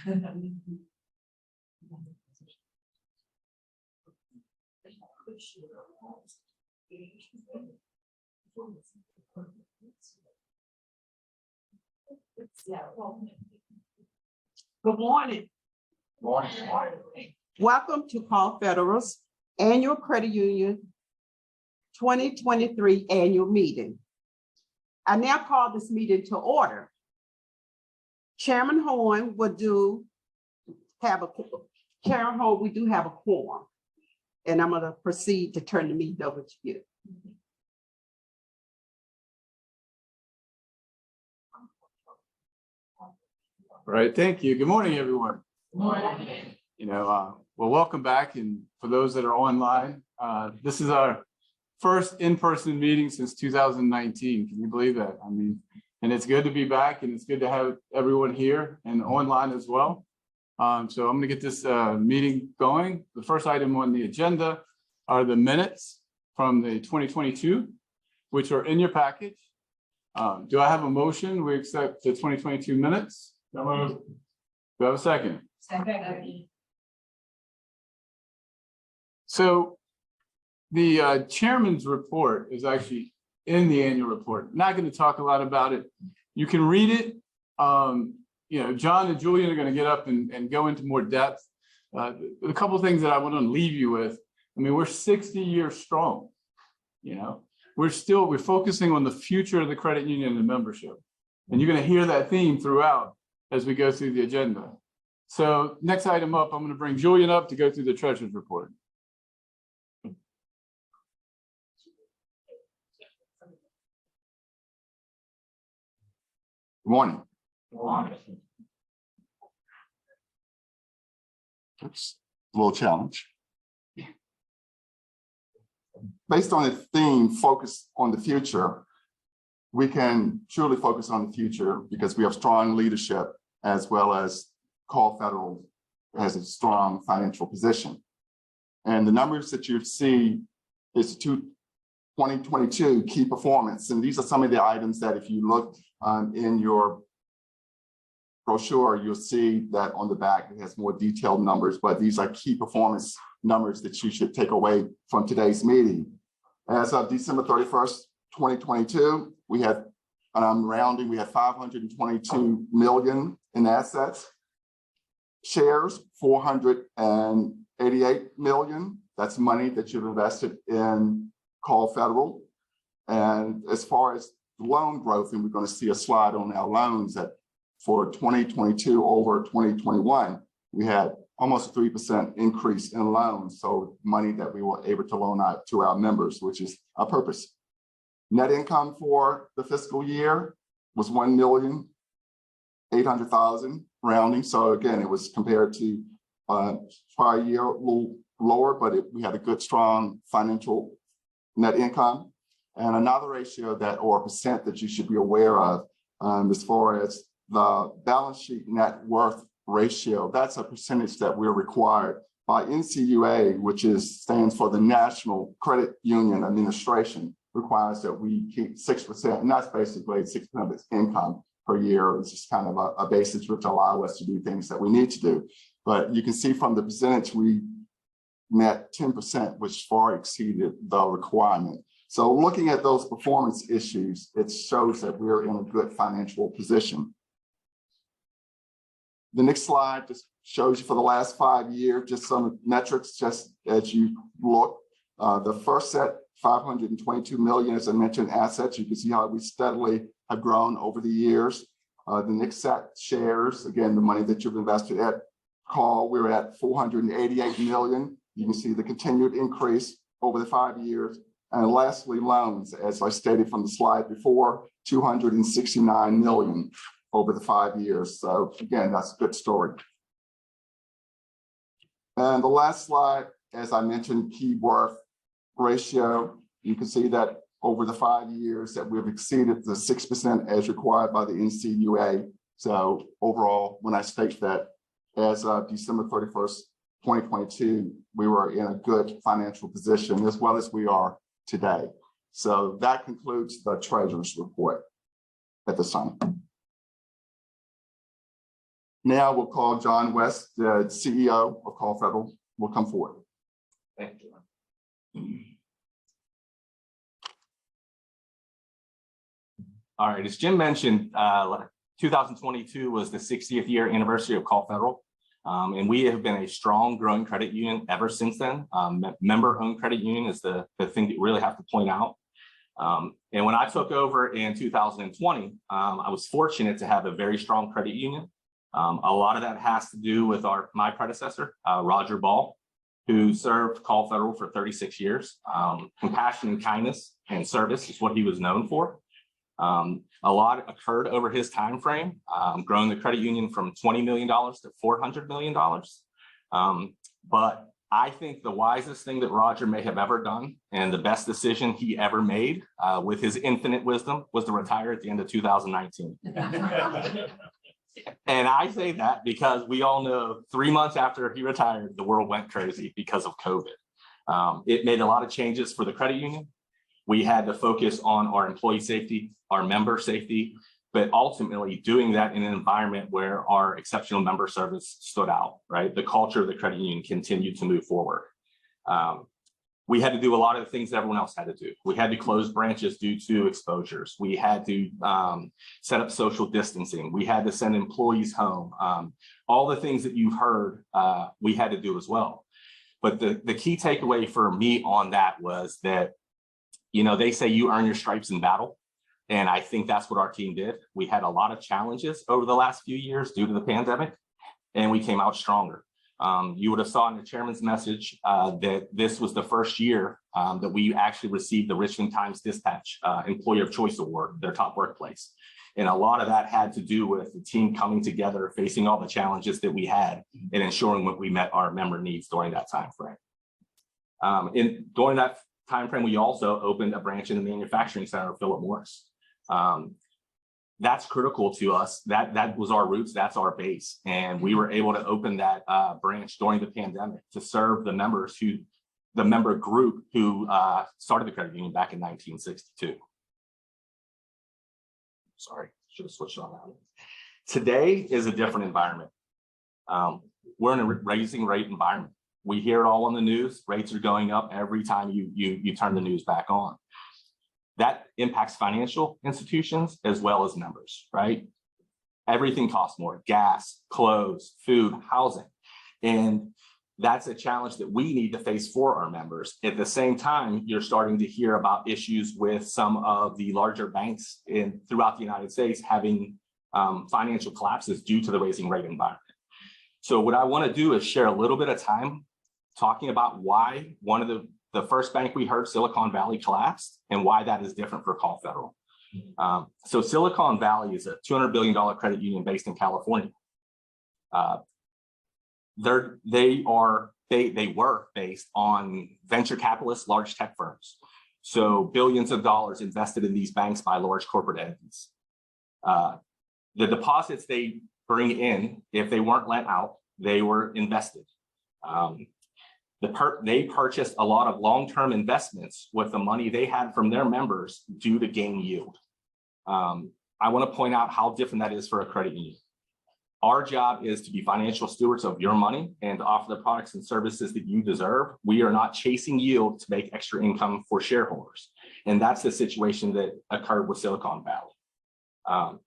Good morning. Welcome to Call Federal's Annual Credit Union 2023 Annual Meeting. I now call this meeting to order. Chairman Horn we do have a quorum. And I'm going to proceed to turn the meeting over to you. All right, thank you. Good morning, everyone. Good morning. Well, welcome back. And for those that are online, this is our first in-person meeting since 2019. Can you believe that? I mean, and it's good to be back, and it's good to have everyone here and online as well. So I'm going to get this meeting going. The first item on the agenda are the minutes from the 2022, which are in your package. Do I have a motion? We accept the 2022 minutes. Do I have a second? Second. So the chairman's report is actually in the annual report. Not going to talk a lot about it. You can read it. John and Julian are going to get up and go into more depth. A couple of things that I want to leave you with. I mean, we're 60 years strong. We're focusing on the future of the credit union and membership. And you're going to hear that theme throughout as we go through the agenda. So next item up, I'm going to bring Julian up to go through the treasurer's report. Good morning. That's a little challenge. Based on the theme, focus on the future, we can truly focus on the future because we have strong leadership as well as Call Federal has a strong financial position. And the numbers that you see is 2022 key performance. And these are some of the items that if you look in your brochure, you'll see that on the back, it has more detailed numbers, but these are key performance numbers that you should take away from today's meeting. As of December 31st, 2022, we had, and I'm rounding, we had 522 million in assets. Shares, 488 million. That's money that you've invested in Call Federal. And as far as loan growth, and we're going to see a slide on our loans that for 2022 over 2021, we had almost a 3% increase in loans. So money that we were able to loan out to our members, which is our purpose. Net income for the fiscal year was 1,800,000 rounding. So again, it was compared to prior year a little lower, but we had a good, strong financial net income. And another ratio that, or percent that you should be aware of as far as the balance sheet net worth ratio, that's a percentage that we're required by NCUA, which stands for the National Credit Union Administration, requires that we keep 6%, and that's basically 6% of its income per year. It's just kind of a basis which allow us to do things that we need to do. But you can see from the percentage, we met 10%, which far exceeded the requirement. So looking at those performance issues, it shows that we're in a good financial position. The next slide just shows you for the last 5 years, just some metrics, just as you look. The first set, 522 million, as I mentioned, assets. You can see how we steadily have grown over the years. The next set, shares, again, the money that you've invested at Call, we're at 488 million. You can see the continued increase over the 5 years. And lastly, loans, as I stated from the slide before, 269 million over the 5 years. So again, that's a good story. And the last slide, as I mentioned, key worth ratio. You can see that over the 5 years that we've exceeded the 6% as required by the NCUA. So overall, when I state that as of December 31st, 2022, we were in a good financial position as well as we are today. So that concludes the treasurer's report at this time. Now we'll call John West, the CEO of Call Federal, will come forward. Thank you. All right, as Jim mentioned, 2022 was the 60th year anniversary of Call Federal. And we have been a strong growing credit union ever since then. Member-owned credit union is the thing that you really have to point out. And when I took over in 2020, I was fortunate to have a very strong credit union. A lot of that has to do with my predecessor, Roger Ball, who served Call Federal for 36 years. Compassion and kindness and service is what he was known for. A lot occurred over his time frame, growing the credit union from $20 million to $400 million. But I think the wisest thing that Roger may have ever done and the best decision he ever made with his infinite wisdom was to retire at the end of 2019. And I say that because we all know 3 months after he retired, the world went crazy because of COVID. It made a lot of changes for the credit union. We had to focus on our employee safety, our member safety, but ultimately doing that in an environment where our exceptional member service stood out, right? The culture of the credit union continued to move forward. We had to do a lot of the things that everyone else had to do. We had to close branches due to exposures. We had to set up social distancing. We had to send employees home. All the things that you've heard, we had to do as well. But the key takeaway for me on that was that, you know, they say you earn your stripes in battle. And I think that's what our team did. We had a lot of challenges over the last few years due to the pandemic, and we came out stronger. You would have saw in the chairman's message that this was the first year that we actually received the Richmond Times-Dispatch Employer of Choice Award, their top workplace. And a lot of that had to do with the team coming together, facing all the challenges that we had, and ensuring that we met our member needs during that time frame. During that time frame, we also opened a branch in the manufacturing center of Philip Morris. That's critical to us. That was our roots. That's our base. And we were able to open that branch during the pandemic to serve the members the member group who started the credit union back in 1962. Sorry, should have switched on that. Today is a different environment. We're in a raising rate environment. We hear it all on the news. Rates are going up every time you turn the news back on. That impacts financial institutions as well as members, right? Everything costs more: gas, clothes, food, housing. And that's a challenge that we need to face for our members. At the same time, you're starting to hear about issues with some of the larger banks throughout the United States having financial collapses due to the raising rate environment. So what I want to do is share a little bit of time talking about why one of the first bank we heard, Silicon Valley, collapsed, and why that is different for Call Federal. So Silicon Valley is a $200 billion credit union based in California. They were based on venture capitalists, large tech firms. So billions of dollars invested in these banks by large corporate entities. The deposits they bring in, if they weren't lent out, they were invested. They purchased a lot of long-term investments with the money they had from their members due to gain yield. I want to point out how different that is for a credit union. Our job is to be financial stewards of your money and to offer the products and services that you deserve. We are not chasing yield to make extra income for shareholders. And that's the situation that occurred with Silicon Valley.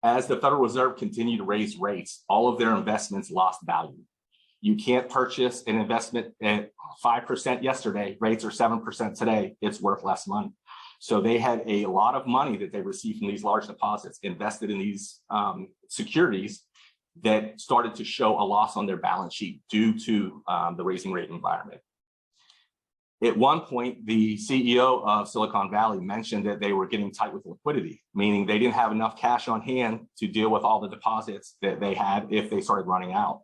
As the Federal Reserve continued to raise rates, all of their investments lost value. You can't purchase an investment at 5% yesterday, rates are 7% today, it's worth less money. So they had a lot of money that they received from these large deposits invested in these securities that started to show a loss on their balance sheet due to the raising rate environment. At one point, the CEO of Silicon Valley mentioned that they were getting tight with liquidity, meaning they didn't have enough cash on hand to deal with all the deposits that they had if they started running out.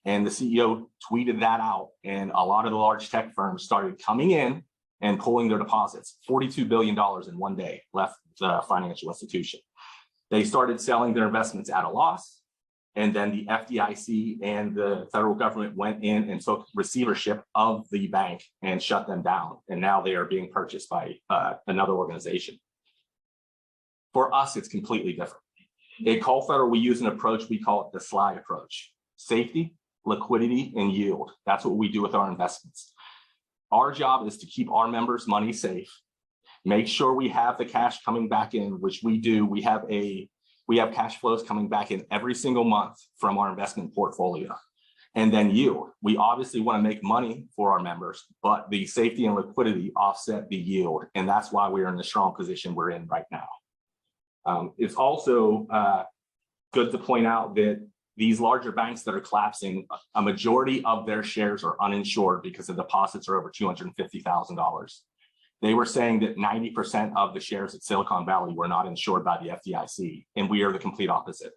And the CEO tweeted that out, and a lot of the large tech firms started coming in and pulling their deposits. $42 billion in one day left the financial institution. They started selling their investments at a loss, and then the FDIC and the federal government went in and took receivership of the bank and shut them down. And now they are being purchased by another organization. For us, it's completely different. At Call Federal, we use an approach, we call it the SLIDE approach: safety, liquidity, and yield. That's what we do with our investments. Our job is to keep our members' money safe, make sure we have the cash coming back in, which we do. We have cash flows coming back in every single month from our investment portfolio. And then yield. We obviously want to make money for our members, but the safety and liquidity offset the yield. And that's why we're in the strong position we're in right now. It's also good to point out that these larger banks that are collapsing, a majority of their shares are uninsured because the deposits are over $250,000. They were saying that 90% of the shares at Silicon Valley were not insured by the FDIC, and we are the complete opposite.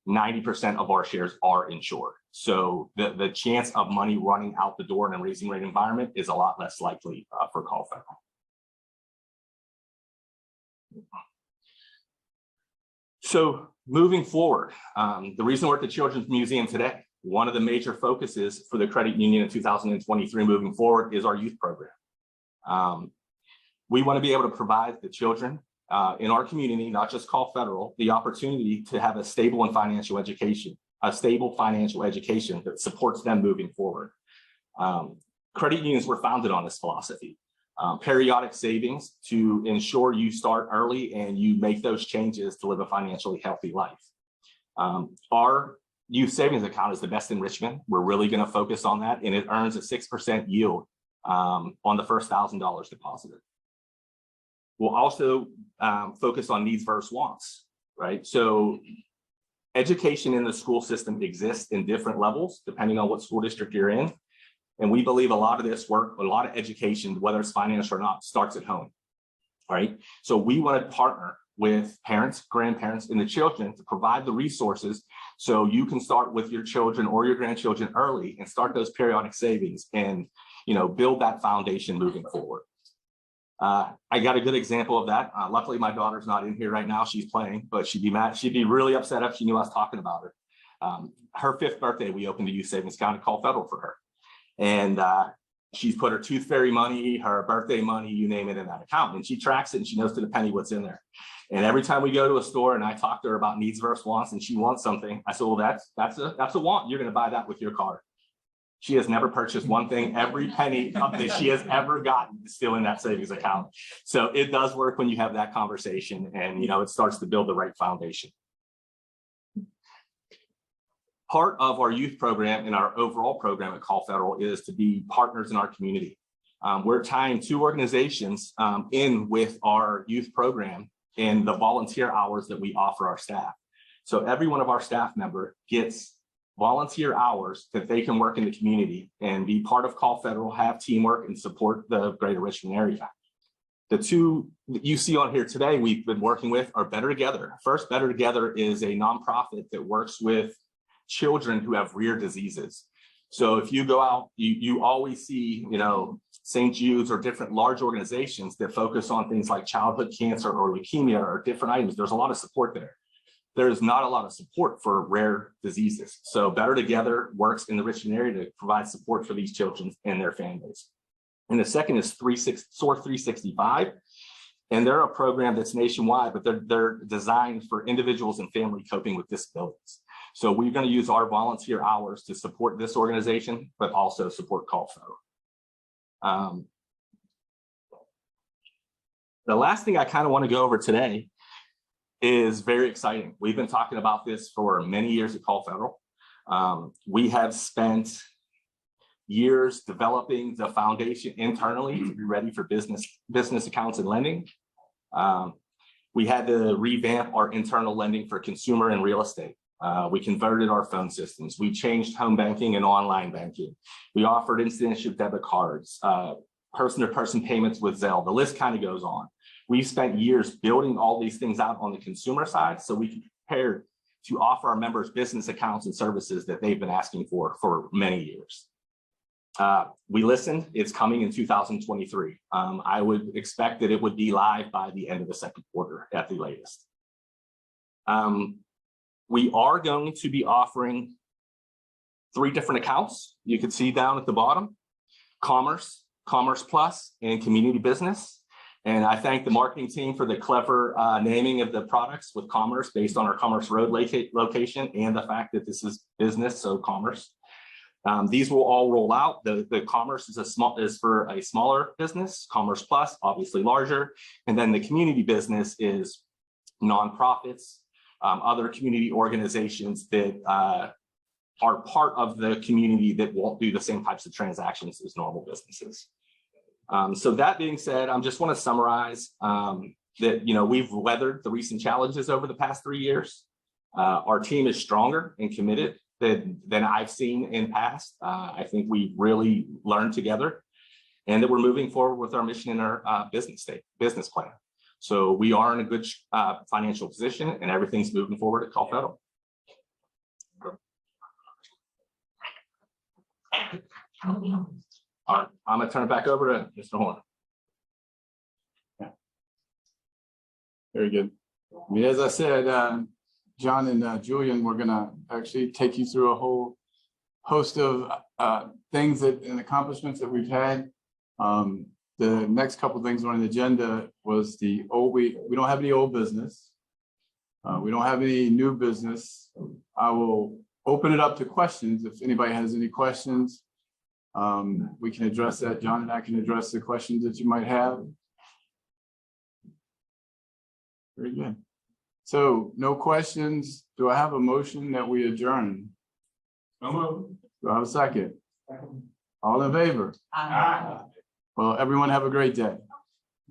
90% of our shares are insured. So the chance of money running out the door in a raising rate environment is a lot less likely for Call Federal. So moving forward, the reason we're at the Children's Museum today, one of the major focuses for the credit union in 2023 moving forward is our youth program. We want to be able to provide the children in our community, not just Call Federal, the opportunity to have a stable financial education that supports them moving forward. Credit unions were founded on this philosophy. Periodic savings to ensure you start early and you make those changes to live a financially healthy life. Our youth savings account is the best in Richmond. We're really going to focus on that, and it earns a 6% yield on the first $1,000 deposited. We'll also focus on needs versus wants, right? So education in the school system exists in different levels, depending on what school district you're in. And we believe a lot of this work, a lot of education, whether it's financial or not, starts at home, right? So we want to partner with parents, grandparents, and the children to provide the resources so you can start with your children or your grandchildren early and start those periodic savings and, you know, build that foundation moving forward. I got a good example of that. Luckily, my daughter's not in here right now. She's playing, but she'd be mad. She'd be really upset if she knew I was talking about her. Her 5th birthday, we opened a youth savings account at Call Federal for her. And she's put her tooth fairy money, her birthday money, you name it, in that account. And she tracks it and she knows to the penny what's in there. And every time we go to a store and I talk to her about needs versus wants and she wants something, I said, well, that's a want. You're going to buy that with your card. She has never purchased one thing. Every penny that she has ever gotten is still in that savings account. So it does work when you have that conversation and, you know, it starts to build the right foundation. Part of our youth program and our overall program at Call Federal is to be partners in our community. We're tying 2 organizations in with our youth program and the volunteer hours that we offer our staff. So every one of our staff member gets volunteer hours that they can work in the community and be part of Call Federal, have teamwork, and support the greater Richmond area. The 2 that you see on here today we've been working with are Better Together. First, Better Together is a nonprofit that works with children who have rare diseases. So if you go out, you always see, you know, St. Jude's or different large organizations that focus on things like childhood cancer or leukemia or different items. There's a lot of support there. There's not a lot of support for rare diseases. So Better Together works in the Richmond area to provide support for these children and their families. And the second is SOAR 365. And they're a program that's nationwide, but they're designed for individuals and family coping with disabilities. So we're going to use our volunteer hours to support this organization, but also support Call Federal. The last thing I kind of want to go over today is very exciting. We've been talking about this for many years at Call Federal. We have spent years developing the foundation internally to be ready for business accounts and lending. We had to revamp our internal lending for consumer and real estate. We converted our phone systems. We changed home banking and online banking. We offered instant issue debit cards, person-to-person payments with Zelle. The list kind of goes on. We've spent years building all these things out on the consumer side so we can prepare to offer our members business accounts and services that they've been asking for many years. We listened. It's coming in 2023. I would expect that it would be live by the end of the 2nd quarter at the latest. We are going to be offering 3 different accounts. You can see down at the bottom: Commerce, Commerce Plus, and Community Business. And I thank the marketing team for the clever naming of the products with commerce based on our Commerce Road location and the fact that this is business, so commerce. These will all roll out. The commerce is for a smaller business, Commerce Plus, obviously larger. And then the community business is nonprofits, other community organizations that are part of the community that won't do the same types of transactions as normal businesses. So that being said, I just want to summarize that, we've weathered the recent challenges over the past 3 years. Our team is stronger and committed than I've seen in past. I think we really learned together, and that we're moving forward with our mission and our business plan. So we are in a good financial position, and everything's moving forward at Call Federal. All right, I'm gonna turn it back over to Mr. Horn. Yeah. Very good. I mean, as I said, John and Julian, we're gonna actually take you through a whole host of things and accomplishments that we've had. The next couple of things on the agenda was we don't have any old business. We don't have any new business. I will open it up to questions. If anybody has any questions, we can address that. John and I can address the questions that you might have. Very good. So no questions. Do I have a motion that we adjourn? Do I have a second? All in favor? Aye. Well, everyone have a great day.